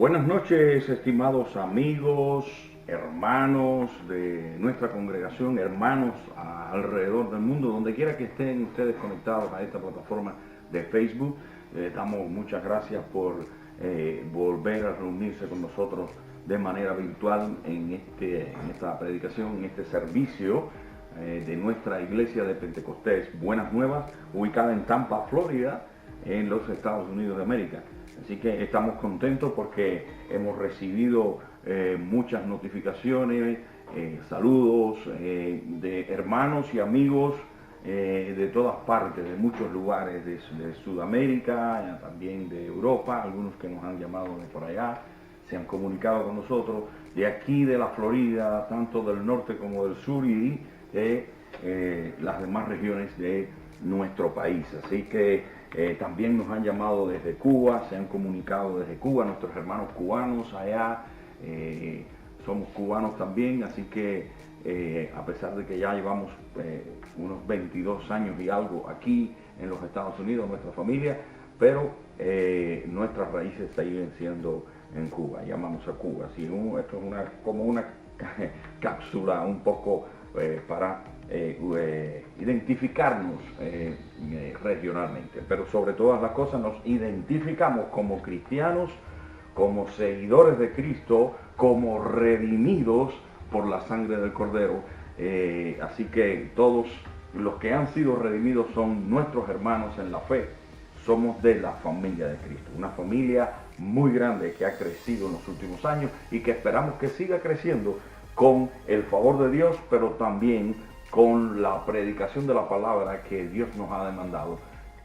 Buenas noches, estimados amigos, hermanos de nuestra congregación, hermanos alrededor del mundo, donde quiera que estén ustedes conectados a esta plataforma de Facebook. Damos muchas gracias por volver a reunirse con nosotros de manera virtual en esta predicación, en este servicio de nuestra iglesia de Pentecostés Buenas Nuevas, ubicada en Tampa, Florida, en los Estados Unidos de América. Así que estamos contentos porque hemos recibido muchas notificaciones, saludos de hermanos y amigos de todas partes, de muchos lugares de Sudamérica, también de Europa, algunos que nos han llamado de por allá, se han comunicado con nosotros, de aquí de la Florida, tanto del norte como del sur y de las demás regiones de nuestro país. Así que también nos han llamado desde Cuba, se han comunicado desde Cuba, nuestros hermanos cubanos allá, somos cubanos también, así que a pesar de que ya llevamos unos 22 años y algo aquí en los Estados Unidos, nuestra familia, pero nuestras raíces siguen siendo en Cuba, llamamos a Cuba. Así, esto es como una cápsula un poco para identificarnos regionalmente, pero sobre todas las cosas nos identificamos como cristianos, como seguidores de Cristo, como redimidos por la sangre del Cordero. Así que todos los que han sido redimidos son nuestros hermanos en la fe, somos de la familia de Cristo, una familia muy grande que ha crecido en los últimos años y que esperamos que siga creciendo con el favor de Dios, pero también con la predicación de la palabra que Dios nos ha demandado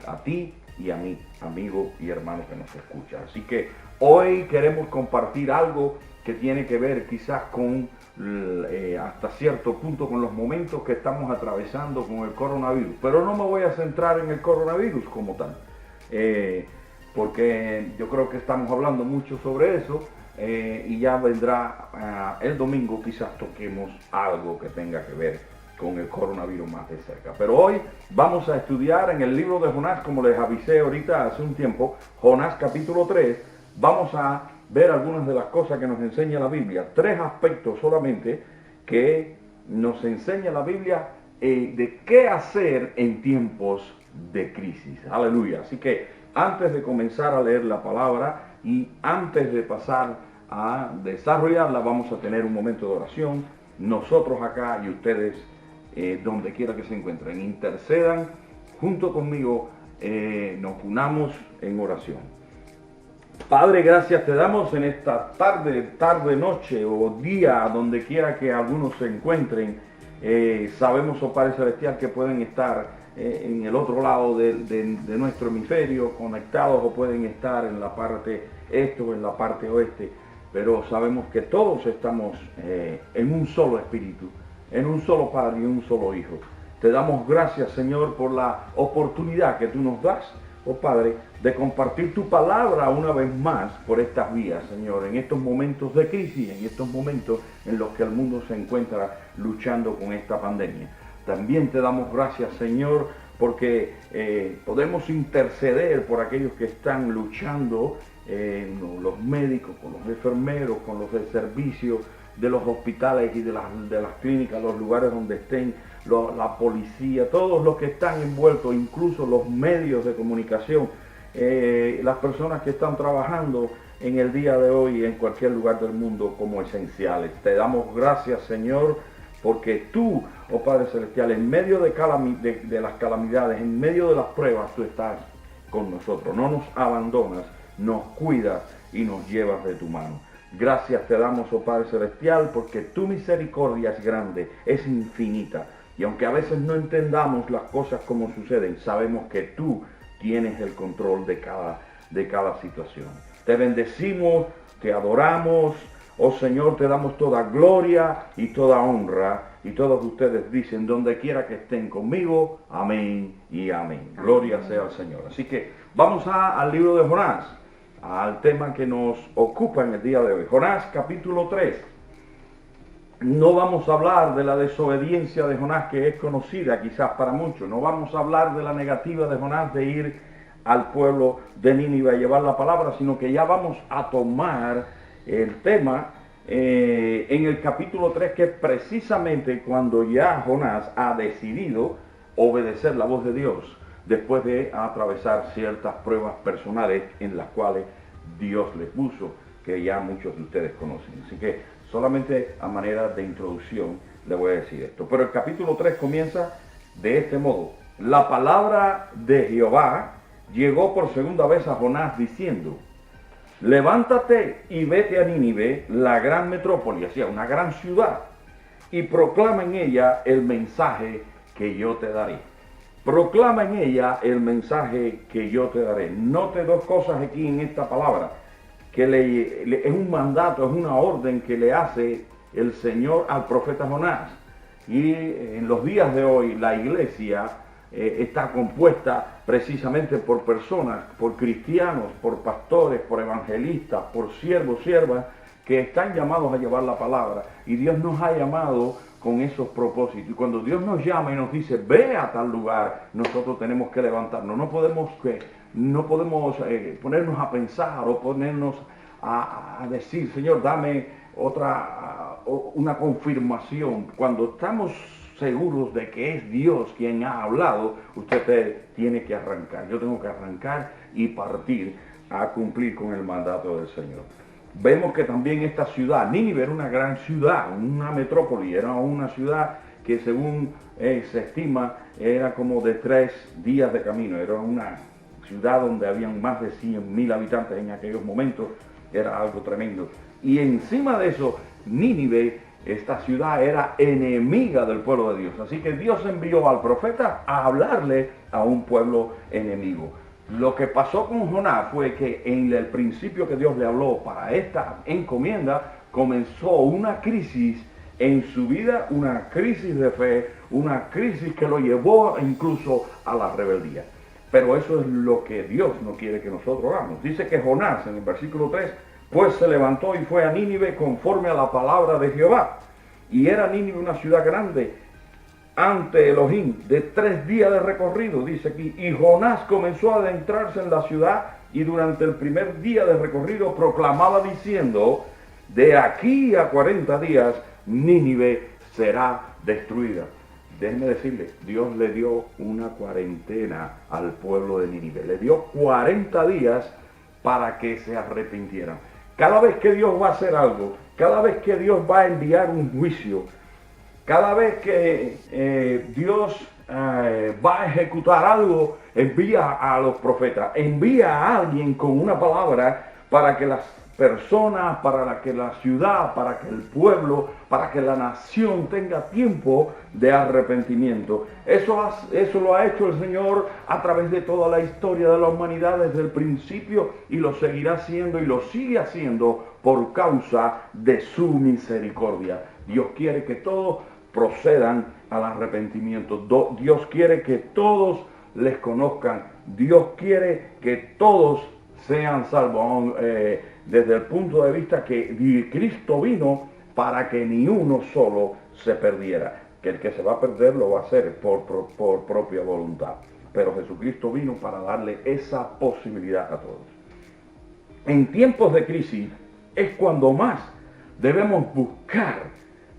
a ti y a mí, amigo y hermano que nos escucha. Así que hoy queremos compartir algo que tiene que ver quizás con hasta cierto punto con los momentos que estamos atravesando con el coronavirus, pero no me voy a centrar en el coronavirus como tal, porque yo creo que estamos hablando mucho sobre eso. Y ya vendrá el domingo, quizás toquemos algo que tenga que ver con el coronavirus más de cerca. Pero hoy vamos a estudiar en el libro de Jonás, como les avisé ahorita hace un tiempo, Jonás capítulo 3, vamos a ver algunas de las cosas que nos enseña la Biblia, 3 aspectos solamente que nos enseña la Biblia de qué hacer en tiempos de crisis. Aleluya. Así que antes de comenzar a leer la palabra y antes de pasar a desarrollarla, vamos a tener un momento de oración. Nosotros acá y ustedes, donde quiera que se encuentren, intercedan junto conmigo, nos unamos en oración. Padre, gracias te damos en esta tarde, noche o día, donde quiera que algunos se encuentren. Sabemos, oh Padre Celestial, que pueden estar en el otro lado de nuestro hemisferio, conectados, o pueden estar en la parte este o en la parte oeste, pero sabemos que todos estamos en un solo espíritu, en un solo Padre y un solo Hijo. Te damos gracias, Señor, por la oportunidad que tú nos das, oh Padre, de compartir tu palabra una vez más por estas vías, Señor, en estos momentos de crisis, en estos momentos en los que el mundo se encuentra luchando con esta pandemia. También te damos gracias, Señor, porque podemos interceder por aquellos que están luchando, los médicos, con los enfermeros, con los del servicio de los hospitales y de las clínicas, los lugares donde estén, la policía, todos los que están envueltos, incluso los medios de comunicación, las personas que están trabajando en el día de hoy en cualquier lugar del mundo como esenciales. Te damos gracias, Señor, porque tú, oh Padre Celestial, en medio de las calamidades, en medio de las pruebas, tú estás con nosotros, no nos abandonas, nos cuidas y nos llevas de tu mano. Gracias te damos, oh Padre Celestial, porque tu misericordia es grande, es infinita. Y aunque a veces no entendamos las cosas como suceden, sabemos que tú tienes el control de cada situación. Te bendecimos, te adoramos, oh Señor, te damos toda gloria y toda honra. Y todos ustedes dicen, donde quiera que estén conmigo, amén y amén. Gloria sea al Señor. Así que vamos al libro de Jonás, al tema que nos ocupa en el día de hoy. Jonás capítulo 3. No vamos a hablar de la desobediencia de Jonás, que es conocida quizás para muchos. No vamos a hablar de la negativa de Jonás de ir al pueblo de Nínive a llevar la palabra, sino que ya vamos a tomar el tema en el capítulo 3, que es precisamente cuando ya Jonás ha decidido obedecer la voz de Dios, después de atravesar ciertas pruebas personales en las cuales Dios le puso, que ya muchos de ustedes conocen. Así que solamente a manera de introducción le voy a decir esto. Pero el capítulo 3 comienza de este modo: la palabra de Jehová llegó por segunda vez a Jonás diciendo: levántate y vete a Nínive, la gran metrópoli, así, una gran ciudad, y proclama en ella el mensaje que yo te daré. Proclama en ella el mensaje que yo te daré. Note dos cosas aquí en esta palabra, que es un mandato, es una orden que le hace el Señor al profeta Jonás. Y en los días de hoy la iglesia está compuesta precisamente por personas, por cristianos, por pastores, por evangelistas, por siervos, siervas, que están llamados a llevar la palabra. Y Dios nos ha llamado con esos propósitos. Y cuando Dios nos llama y nos dice, ve a tal lugar, nosotros tenemos que levantarnos. No podemos ponernos a pensar o ponernos a decir, Señor, dame una confirmación. Cuando estamos seguros de que es Dios quien ha hablado, usted tiene que arrancar. Yo tengo que arrancar y partir a cumplir con el mandato del Señor. Vemos que también esta ciudad, Nínive, era una gran ciudad, una metrópoli, era una ciudad que según se estima era como de 3 días de camino. Era una ciudad donde habían más de 100.000 habitantes en aquellos momentos. Era algo tremendo. Y encima de eso, Nínive, esta ciudad, era enemiga del pueblo de Dios. Así que Dios envió al profeta a hablarle a un pueblo enemigo. Lo que pasó con Jonás fue que en el principio que Dios le habló para esta encomienda, comenzó una crisis en su vida, una crisis de fe, una crisis que lo llevó incluso a la rebeldía. Pero eso es lo que Dios no quiere que nosotros hagamos. Dice que Jonás, en el versículo 3, pues se levantó y fue a Nínive conforme a la palabra de Jehová. Y era Nínive una ciudad grande ante Elohim, de 3 días de recorrido, dice aquí. Y Jonás comenzó a adentrarse en la ciudad, y durante el primer día de recorrido proclamaba diciendo: de aquí a 40 días Nínive será destruida. Déjenme decirle, Dios le dio una cuarentena al pueblo de Nínive. Le dio 40 días para que se arrepintieran. Cada vez que Dios va a hacer algo, cada vez que Dios va a enviar un juicio, cada vez que Dios va a ejecutar algo, envía a los profetas, envía a alguien con una palabra para que las personas, para que la ciudad, para que el pueblo, para que la nación tenga tiempo de arrepentimiento. Eso lo ha hecho el Señor a través de toda la historia de la humanidad desde el principio, y lo seguirá haciendo y lo sigue haciendo por causa de su misericordia. Dios quiere que todos procedan al arrepentimiento. Dios quiere que todos les conozcan. Dios quiere que todos sean salvos. Desde el punto de vista que Cristo vino para que ni uno solo se perdiera. Que el que se va a perder lo va a hacer por propia voluntad. Pero Jesucristo vino para darle esa posibilidad a todos. En tiempos de crisis es cuando más debemos buscar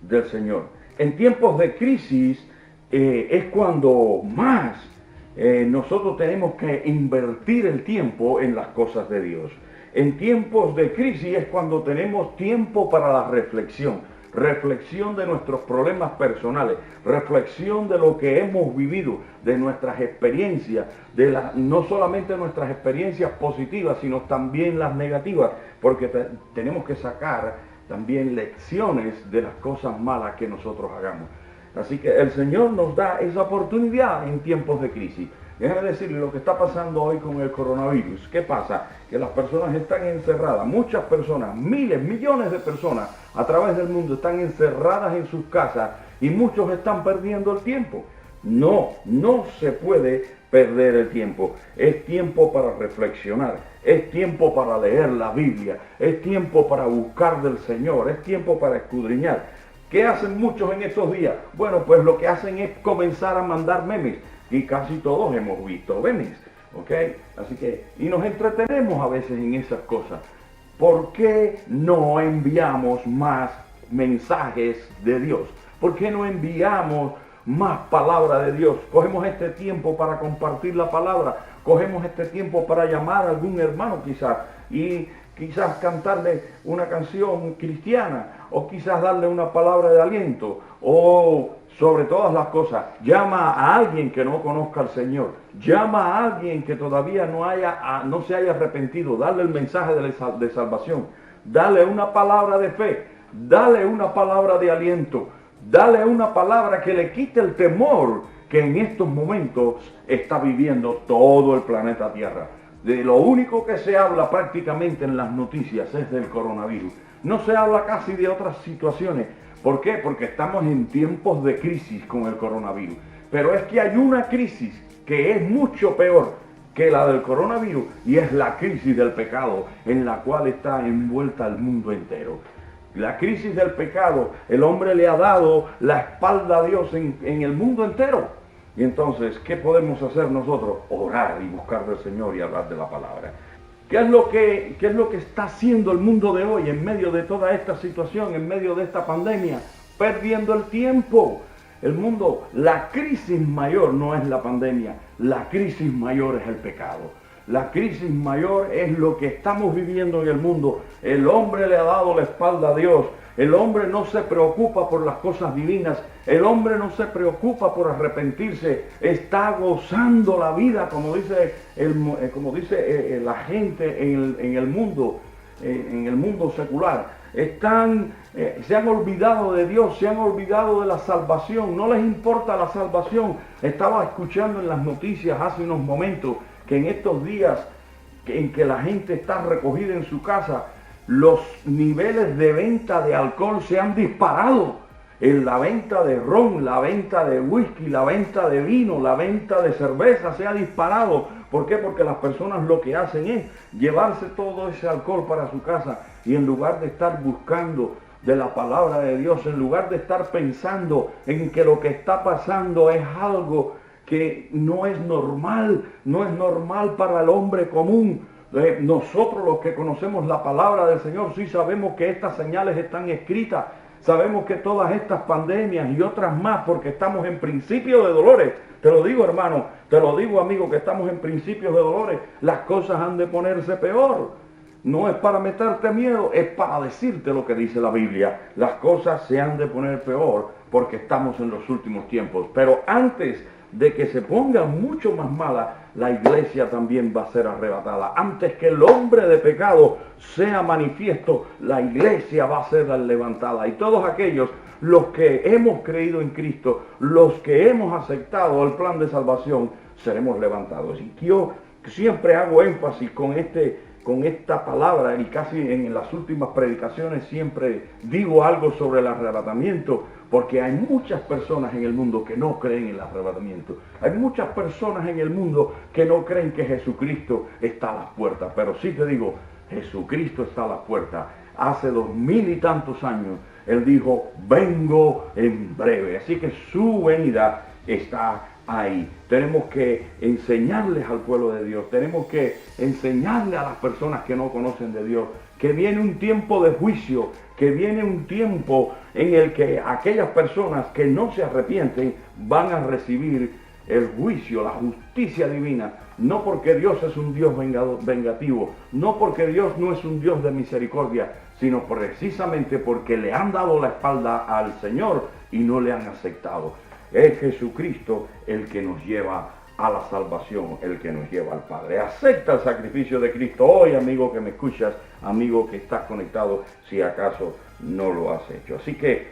del Señor. En tiempos de crisis es cuando más nosotros tenemos que invertir el tiempo en las cosas de Dios. En tiempos de crisis es cuando tenemos tiempo para la reflexión de nuestros problemas personales, reflexión de lo que hemos vivido, de nuestras experiencias, no solamente nuestras experiencias positivas, sino también las negativas, porque tenemos que sacar también lecciones de las cosas malas que nosotros hagamos. Así que el Señor nos da esa oportunidad en tiempos de crisis. Déjame decirle lo que está pasando hoy con el coronavirus. ¿Qué pasa? Que las personas están encerradas. Muchas personas, miles, millones de personas a través del mundo están encerradas en sus casas, y muchos están perdiendo el tiempo. No se puede perder el tiempo. Es tiempo para reflexionar. Es tiempo para leer la Biblia. Es tiempo para buscar del Señor. Es tiempo para escudriñar. ¿Qué hacen muchos en estos días? Bueno, pues lo que hacen es comenzar a mandar memes. Y casi todos hemos visto memes. ¿ok? Así que, y nos entretenemos a veces en esas cosas. ¿Por qué no enviamos más mensajes de Dios? ¿Por qué no enviamos más palabra de Dios? Cogemos este tiempo para compartir la palabra, cogemos este tiempo para llamar a algún hermano quizás y quizás cantarle una canción cristiana o quizás darle una palabra de aliento o sobre todas las cosas, llama a alguien que no conozca al Señor, llama a alguien que todavía no se haya arrepentido, darle el mensaje de salvación, dale una palabra de fe, dale una palabra de aliento, dale una palabra que le quite el temor que en estos momentos está viviendo todo el planeta Tierra. De lo único que se habla prácticamente en las noticias es del coronavirus. No se habla casi de otras situaciones. ¿Por qué? Porque estamos en tiempos de crisis con el coronavirus. Pero es que hay una crisis que es mucho peor que la del coronavirus y es la crisis del pecado en la cual está envuelta el mundo entero. La crisis del pecado, el hombre le ha dado la espalda a Dios en el mundo entero. Y entonces, ¿qué podemos hacer nosotros? Orar y buscar del Señor y hablar de la palabra. ¿Qué es lo que está haciendo el mundo de hoy en medio de toda esta situación, en medio de esta pandemia? Perdiendo el tiempo. El mundo, la crisis mayor no es la pandemia, la crisis mayor es el pecado. La crisis mayor es lo que estamos viviendo en el mundo. El hombre le ha dado la espalda a Dios. El hombre no se preocupa por las cosas divinas. El hombre no se preocupa por arrepentirse. Está gozando la vida, como dice la gente en el mundo secular. Se han olvidado de Dios, se han olvidado de la salvación. No les importa la salvación. Estaba escuchando en las noticias hace unos momentos que en estos días en que la gente está recogida en su casa, los niveles de venta de alcohol se han disparado. En la venta de ron, la venta de whisky, la venta de vino, la venta de cerveza se ha disparado. ¿Por qué? Porque las personas lo que hacen es llevarse todo ese alcohol para su casa y en lugar de estar buscando de la palabra de Dios, en lugar de estar pensando en que lo que está pasando es algo que no es normal para el hombre común. Nosotros los que conocemos la palabra del Señor sí sabemos que estas señales están escritas, sabemos que todas estas pandemias y otras más, porque estamos en principio de dolores, te lo digo hermano, te lo digo amigo, que estamos en principios de dolores, las cosas han de ponerse peor. No es para meterte miedo, es para decirte lo que dice la Biblia. Las cosas se han de poner peor porque estamos en los últimos tiempos, pero antes de que se ponga mucho más mala, la iglesia también va a ser arrebatada. Antes que el hombre de pecado sea manifiesto, la iglesia va a ser levantada. Y todos aquellos, los que hemos creído en Cristo, los que hemos aceptado el plan de salvación, seremos levantados. Y yo siempre hago énfasis con esta palabra y casi en las últimas predicaciones siempre digo algo sobre el arrebatamiento, porque hay muchas personas en el mundo que no creen en el arrebatamiento. Hay muchas personas en el mundo que no creen que Jesucristo está a las puertas. Pero sí te digo, Jesucristo está a las puertas. Hace 2000 y tantos años, Él dijo, vengo en breve. Así que su venida está ahí. Tenemos que enseñarles al pueblo de Dios, tenemos que enseñarle a las personas que no conocen de Dios, que viene un tiempo de juicio, que viene un tiempo en el que aquellas personas que no se arrepienten van a recibir el juicio, la justicia divina, no porque Dios es un Dios vengativo, no porque Dios no es un Dios de misericordia, sino precisamente porque le han dado la espalda al Señor y no le han aceptado. Es Jesucristo el que nos lleva a la salvación, el que nos lleva al Padre. Acepta el sacrificio de Cristo hoy, amigo que me escuchas, amigo que estás conectado, si acaso no lo has hecho. Así que,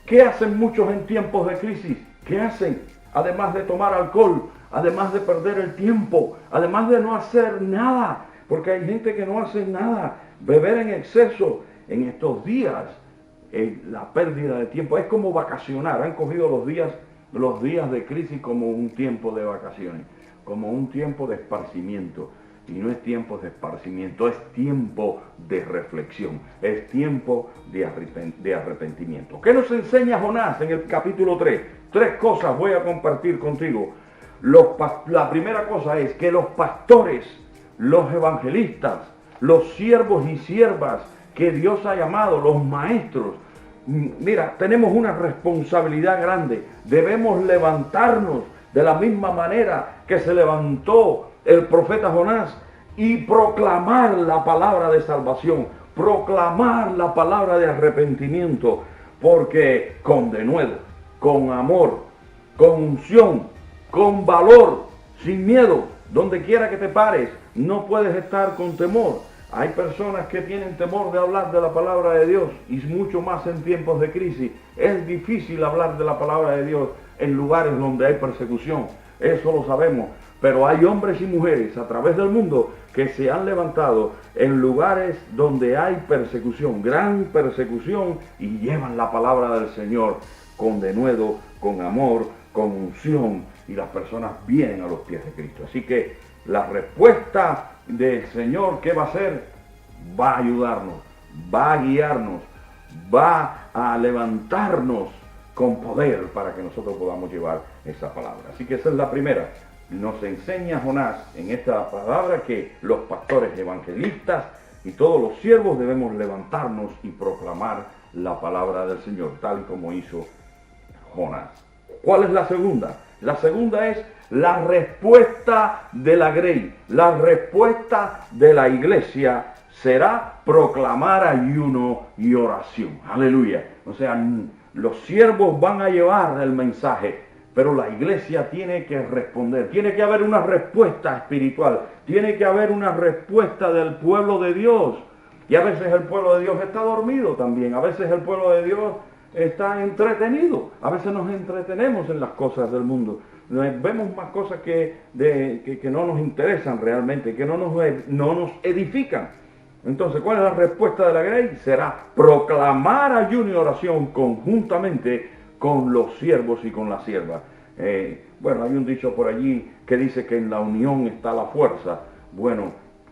¿qué hacen muchos en tiempos de crisis? ¿Qué hacen? Además de tomar alcohol, además de perder el tiempo, además de no hacer nada, porque hay gente que no hace nada, beber en exceso en estos días. La pérdida de tiempo es como vacacionar. Han cogido los días de crisis como un tiempo de vacaciones, como un tiempo de esparcimiento. Y no es tiempo de esparcimiento, es tiempo de reflexión, es tiempo de arrepentimiento. ¿Qué nos enseña Jonás en el capítulo 3? 3 cosas voy a compartir contigo. La primera cosa es que los pastores, los evangelistas, los siervos y siervas que Dios ha llamado, los maestros, mira, tenemos una responsabilidad grande. Debemos levantarnos de la misma manera que se levantó el profeta Jonás y proclamar la palabra de salvación, proclamar la palabra de arrepentimiento, porque con denuedo, con amor, con unción, con valor, sin miedo, donde quiera que te pares, no puedes estar con temor. Hay personas que tienen temor de hablar de la palabra de Dios, y mucho más en tiempos de crisis. Es difícil hablar de la palabra de Dios en lugares donde hay persecución, eso lo sabemos, pero hay hombres y mujeres a través del mundo que se han levantado en lugares donde hay persecución, gran persecución, y llevan la palabra del Señor con denuedo, con amor, con unción, y las personas vienen a los pies de Cristo. Así que la respuesta del Señor, ¿qué va a hacer? Va a ayudarnos, va a guiarnos, va a levantarnos con poder para que nosotros podamos llevar esa palabra. Así que esa es la primera. Nos enseña Jonás en esta palabra que los pastores evangelistas y todos los siervos debemos levantarnos y proclamar la palabra del Señor, tal como hizo Jonás. ¿Cuál es la segunda? La segunda es la respuesta de la grey, la respuesta de la iglesia será proclamar ayuno y oración. Aleluya. O sea, los siervos van a llevar el mensaje, pero la iglesia tiene que responder. Tiene que haber una respuesta espiritual. Tiene que haber una respuesta del pueblo de Dios. Y a veces el pueblo de Dios está dormido también. A veces el pueblo de Dios está entretenido. A veces nos entretenemos en las cosas del mundo. Vemos más cosas que no nos interesan realmente, que no nos edifican. Entonces, ¿cuál es la respuesta de la grey? Será proclamar ayuno y oración conjuntamente con los siervos y con las siervas. Bueno, hay un dicho por allí que dice que en la unión está la fuerza. Bueno,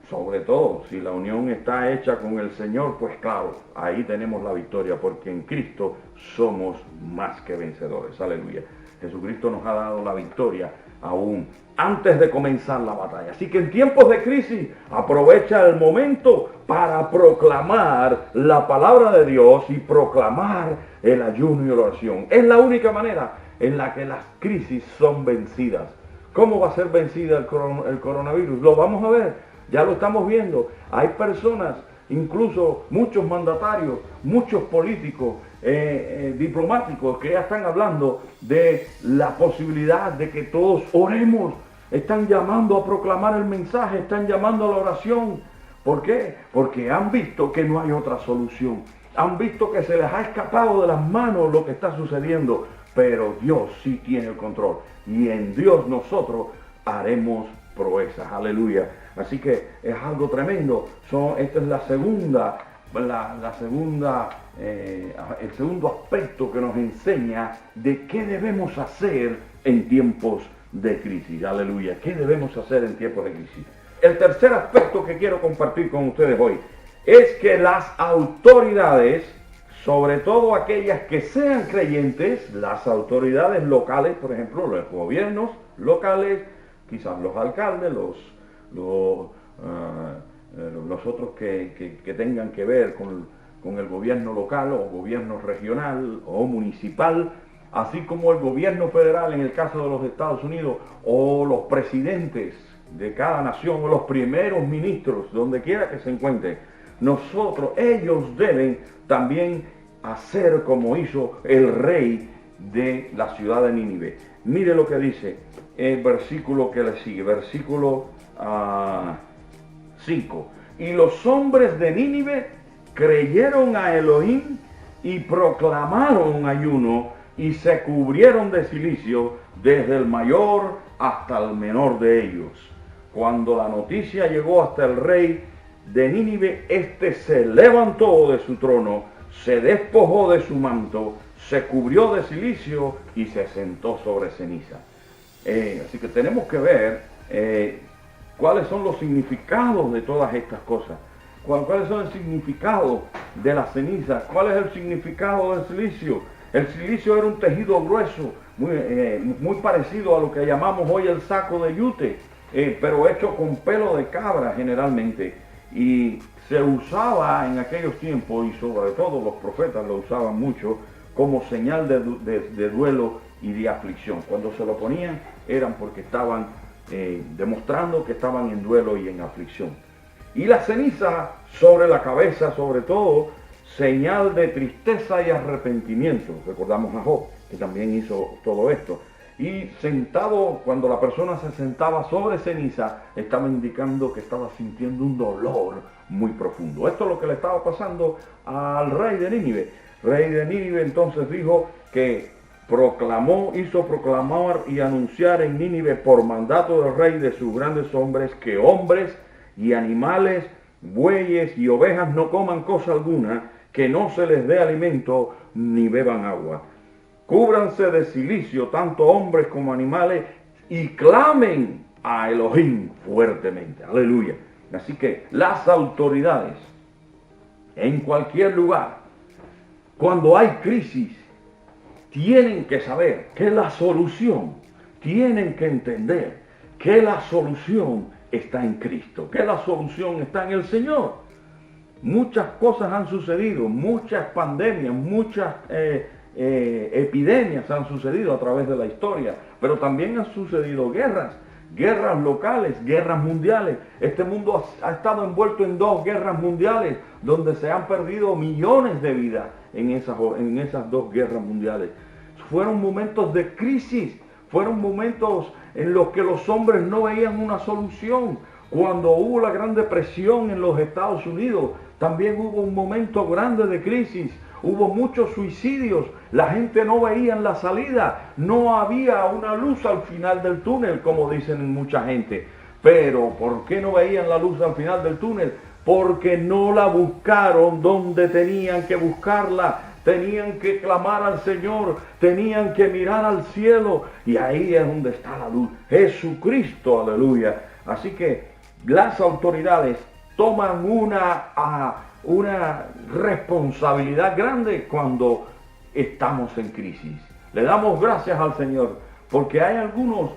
sobre todo, si la unión está hecha con el Señor, pues claro, ahí tenemos la victoria, porque en Cristo somos más que vencedores. Aleluya. Jesucristo nos ha dado la victoria aún antes de comenzar la batalla. Así que en tiempos de crisis, aprovecha el momento para proclamar la palabra de Dios y proclamar el ayuno y la oración. Es la única manera en la que las crisis son vencidas. ¿Cómo va a ser vencida el coronavirus? Lo vamos a ver, ya lo estamos viendo. Hay personas, incluso muchos mandatarios, muchos políticos, diplomáticos que ya están hablando de la posibilidad de que todos oremos. Están llamando a proclamar el mensaje, están llamando a la oración. ¿Por qué? Porque han visto que no hay otra solución. Han visto que se les ha escapado de las manos lo que está sucediendo. Pero Dios sí tiene el control. Y en Dios nosotros haremos proezas. Aleluya. Así que es algo tremendo. Esta es la segunda, el segundo aspecto que nos enseña de qué debemos hacer en tiempos de crisis. Aleluya. ¿Qué debemos hacer en tiempos de crisis? El tercer aspecto que quiero compartir con ustedes hoy es que las autoridades, sobre todo aquellas que sean creyentes, las autoridades locales, por ejemplo, los gobiernos locales, quizás los alcaldes, los otros que tengan que ver con el gobierno local o gobierno regional o municipal, así como el gobierno federal en el caso de los Estados Unidos, o los presidentes de cada nación, o los primeros ministros, donde quiera que se encuentren, ellos deben también hacer como hizo el rey de la ciudad de Nínive. Mire lo que dice el versículo que le sigue, versículo 5. Y los hombres de Nínive creyeron a Elohim y proclamaron ayuno y se cubrieron de cilicio desde el mayor hasta el menor de ellos. Cuando la noticia llegó hasta el rey de Nínive, éste se levantó de su trono, se despojó de su manto, se cubrió de cilicio y se sentó sobre ceniza. Así que tenemos que ver cuáles son los significados de todas estas cosas. ¿Cuáles son el significado de la ceniza? ¿Cuál es el significado del cilicio? El silicio era un tejido grueso, muy parecido a lo que llamamos hoy el saco de yute, pero hecho con pelo de cabra generalmente. Y se usaba en aquellos tiempos, y sobre todo los profetas lo usaban mucho, como señal de duelo y de aflicción. Cuando se lo ponían eran porque estaban demostrando que estaban en duelo y en aflicción. Y la ceniza sobre la cabeza, sobre todo, señal de tristeza y arrepentimiento. Recordamos a Job, que también hizo todo esto. Y sentado, cuando la persona se sentaba sobre ceniza, estaba indicando que estaba sintiendo un dolor muy profundo. Esto es lo que le estaba pasando al rey de Nínive. Rey de Nínive entonces dijo que hizo proclamar y anunciar en Nínive por mandato del rey de sus grandes hombres que hombres y animales, bueyes y ovejas no coman cosa alguna, que no se les dé alimento ni beban agua. Cúbranse de cilicio tanto hombres como animales y clamen a Elohim fuertemente. Aleluya. Así que las autoridades en cualquier lugar, cuando hay crisis, tienen que saber que la solución, tienen que entender que la solución está en Cristo, que la solución está en el Señor. Muchas cosas han sucedido, muchas pandemias, muchas epidemias han sucedido a través de la historia, pero también han sucedido guerras locales, guerras mundiales. Este mundo ha estado envuelto en 2 guerras mundiales, donde se han perdido millones de vidas en esas 2 guerras mundiales. Fueron momentos de crisis, fueron momentos en los que los hombres no veían una solución. Cuando hubo la Gran Depresión en los Estados Unidos, también hubo un momento grande de crisis. Hubo muchos suicidios, la gente no veía la salida, no había una luz al final del túnel, como dicen mucha gente. Pero, ¿por qué no veían la luz al final del túnel? Porque no la buscaron donde tenían que buscarla. Tenían que clamar al Señor, tenían que mirar al cielo, y ahí es donde está la luz, Jesucristo, aleluya. Así que las autoridades toman una responsabilidad grande cuando estamos en crisis. Le damos gracias al Señor, porque hay algunos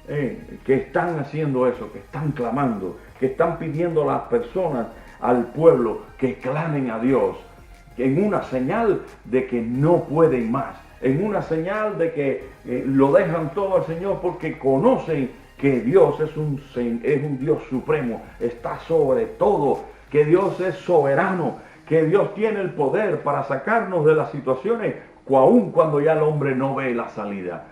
que están haciendo eso, que están clamando, que están pidiendo a las personas, al pueblo, que clamen a Dios, en una señal de que no pueden más, en una señal de que lo dejan todo al Señor, porque conocen que Dios es un Dios supremo, está sobre todo, que Dios es soberano, que Dios tiene el poder para sacarnos de las situaciones, aun cuando ya el hombre no ve la salida.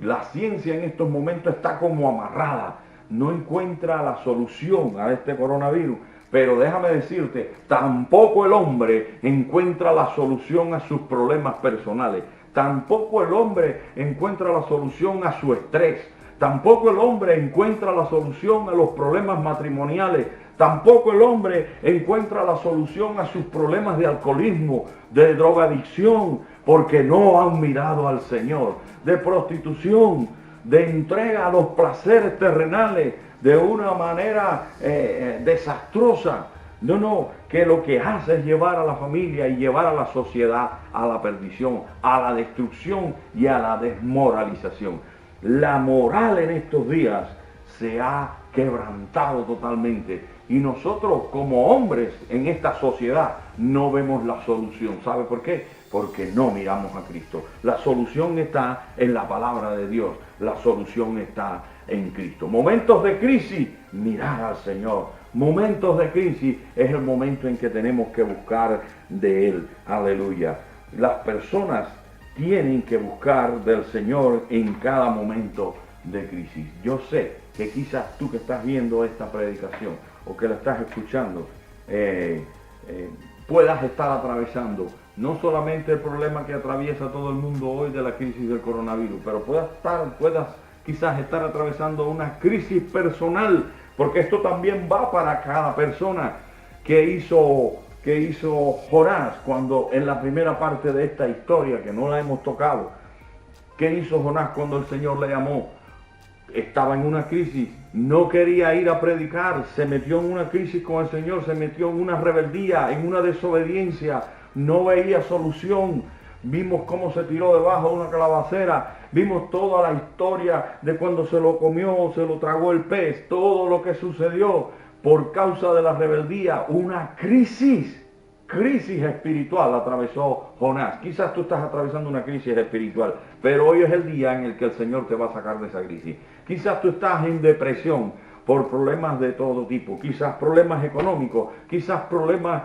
La ciencia en estos momentos está como amarrada, no encuentra la solución a este coronavirus. Pero déjame decirte, tampoco el hombre encuentra la solución a sus problemas personales. Tampoco el hombre encuentra la solución a su estrés. Tampoco el hombre encuentra la solución a los problemas matrimoniales. Tampoco el hombre encuentra la solución a sus problemas de alcoholismo, de drogadicción, porque no han mirado al Señor, de prostitución, de entrega a los placeres terrenales, de una manera desastrosa. No, que lo que hace es llevar a la familia y llevar a la sociedad a la perdición, a la destrucción y a la desmoralización. La moral en estos días se ha quebrantado totalmente, y nosotros como hombres en esta sociedad no vemos la solución. ¿Sabe por qué? Porque no miramos a Cristo. La solución está en la palabra de Dios, la solución está en Cristo. Momentos de crisis, mirar al Señor. Momentos de crisis es el momento en que tenemos que buscar de Él. Aleluya. Las personas tienen que buscar del Señor en cada momento de crisis. Yo sé que quizás tú que estás viendo esta predicación o que la estás escuchando, puedas estar atravesando no solamente el problema que atraviesa todo el mundo hoy de la crisis del coronavirus, pero puedas quizás estar atravesando una crisis personal, porque esto también va para cada persona. Que hizo Jonás cuando en la primera parte de esta historia, que no la hemos tocado? ¿Qué hizo Jonás cuando el Señor le llamó? Estaba en una crisis, no quería ir a predicar, se metió en una crisis con el Señor, se metió en una rebeldía, en una desobediencia, no veía solución, vimos cómo se tiró debajo de una calabacera, vimos toda la historia de cuando se lo comió, se lo tragó el pez, todo lo que sucedió por causa de la rebeldía, una crisis espiritual atravesó Jonás. Quizás tú estás atravesando una crisis espiritual, pero hoy es el día en el que el Señor te va a sacar de esa crisis. Quizás tú estás en depresión por problemas de todo tipo, quizás problemas económicos, quizás problemas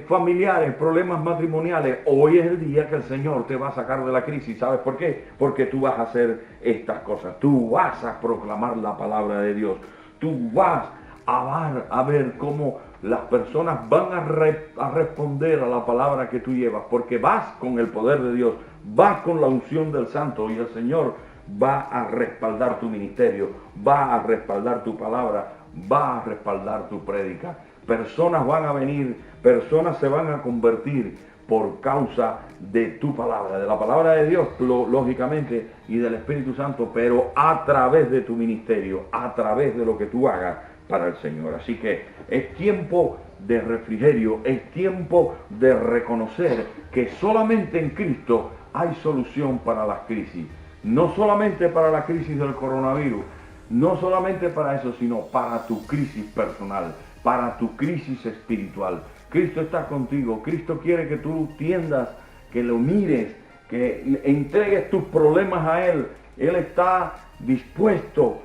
familiares, problemas matrimoniales. Hoy es el día que el Señor te va a sacar de la crisis. ¿Sabes por qué? Porque tú vas a hacer estas cosas. Tú vas a proclamar la palabra de Dios. Tú vas a ver cómo las personas van a responder a la palabra que tú llevas, porque vas con el poder de Dios, vas con la unción del Santo, y el Señor va a respaldar tu ministerio, va a respaldar tu palabra, va a respaldar tu prédica. Personas van a venir, personas se van a convertir por causa de tu palabra, de la palabra de Dios, lógicamente, y del Espíritu Santo, pero a través de tu ministerio, a través de lo que tú hagas para el Señor. Así que es tiempo de refrigerio, es tiempo de reconocer que solamente en Cristo hay solución para las crisis. No solamente para la crisis del coronavirus, no solamente para eso, sino para tu crisis personal, para tu crisis espiritual. Cristo está contigo, Cristo quiere que tú tiendas, que lo mires, que entregues tus problemas a Él. Él está dispuesto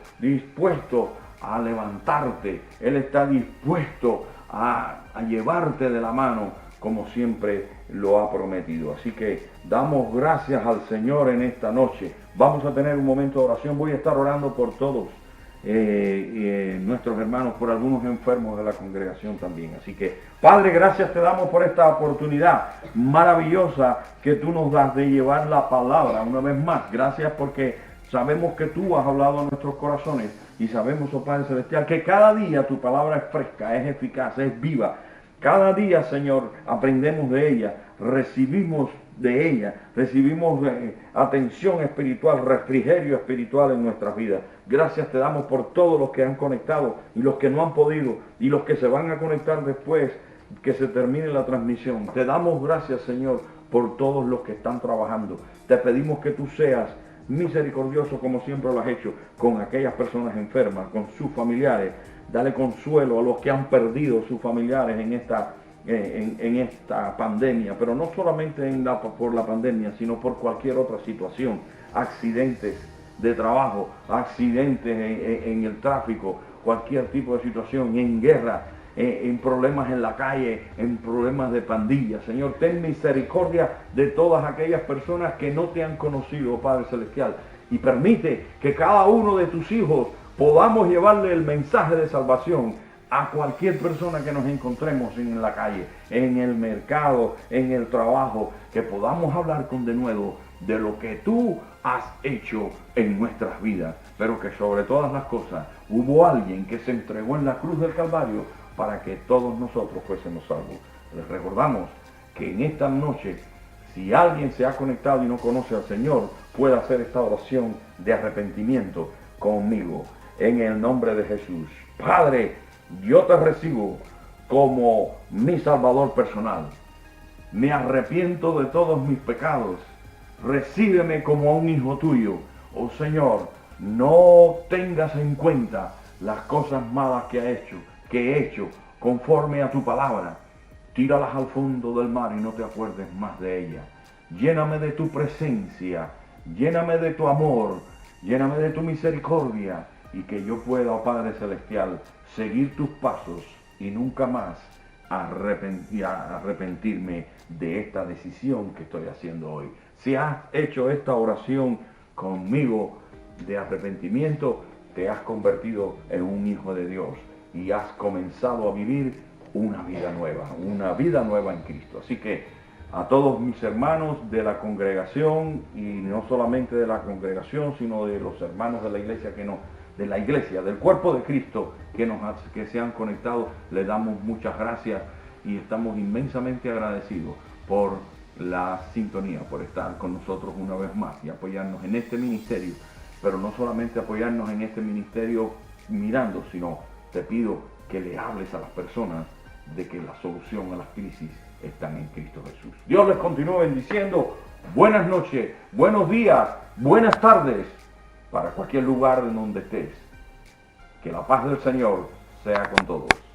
a levantarte, Él está dispuesto a llevarte de la mano, como siempre lo ha prometido. Así que damos gracias al Señor en esta noche. Vamos a tener un momento de oración. Voy a estar orando por todos nuestros hermanos, por algunos enfermos de la congregación también. Así que, Padre, gracias te damos por esta oportunidad maravillosa que tú nos das de llevar la palabra una vez más. Gracias porque sabemos que tú has hablado a nuestros corazones, y sabemos, oh Padre Celestial, que cada día tu palabra es fresca, es eficaz, es viva. Cada día, Señor, aprendemos de ella, recibimos de ella, recibimos atención espiritual, refrigerio espiritual en nuestras vidas. Gracias te damos por todos los que han conectado y los que no han podido y los que se van a conectar después que se termine la transmisión. Te damos gracias, Señor, por todos los que están trabajando. Te pedimos que tú seas misericordioso, como siempre lo has hecho, con aquellas personas enfermas, con sus familiares. Dale consuelo a los que han perdido sus familiares en esta pandemia, pero no solamente por la pandemia, sino por cualquier otra situación, accidentes de trabajo, accidentes en el tráfico, cualquier tipo de situación, en guerra, en problemas en la calle, en problemas de pandillas. Señor, ten misericordia de todas aquellas personas que no te han conocido, Padre Celestial, y permite que cada uno de tus hijos podamos llevarle el mensaje de salvación a cualquier persona que nos encontremos en la calle, en el mercado, en el trabajo, que podamos hablar con denuedo de lo que tú has hecho en nuestras vidas, pero que sobre todas las cosas hubo alguien que se entregó en la cruz del Calvario para que todos nosotros fuésemos salvos. Les recordamos que en esta noche, si alguien se ha conectado y no conoce al Señor, puede hacer esta oración de arrepentimiento conmigo, en el nombre de Jesús. Padre, yo te recibo como mi Salvador personal. Me arrepiento de todos mis pecados. Recíbeme como un hijo tuyo. Oh Señor, no tengas en cuenta las cosas malas que he hecho conforme a tu palabra. Tíralas al fondo del mar y no te acuerdes más de ellas. Lléname de tu presencia, lléname de tu amor, lléname de tu misericordia, y que yo pueda, oh Padre Celestial, seguir tus pasos y nunca más arrepentirme de esta decisión que estoy haciendo hoy. Si has hecho esta oración conmigo de arrepentimiento, te has convertido en un hijo de Dios y has comenzado a vivir una vida nueva en Cristo. Así que a todos mis hermanos de la congregación, y no solamente de la congregación, sino de los hermanos de la iglesia del cuerpo de Cristo que se han conectado, le damos muchas gracias y estamos inmensamente agradecidos por la sintonía, por estar con nosotros una vez más y apoyarnos en este ministerio. Pero no solamente apoyarnos en este ministerio sino te pido que le hables a las personas de que la solución a las crisis están en Cristo Jesús. Dios les continúe bendiciendo. Buenas noches, buenos días, buenas tardes, para cualquier lugar en donde estés. Que la paz del Señor sea con todos.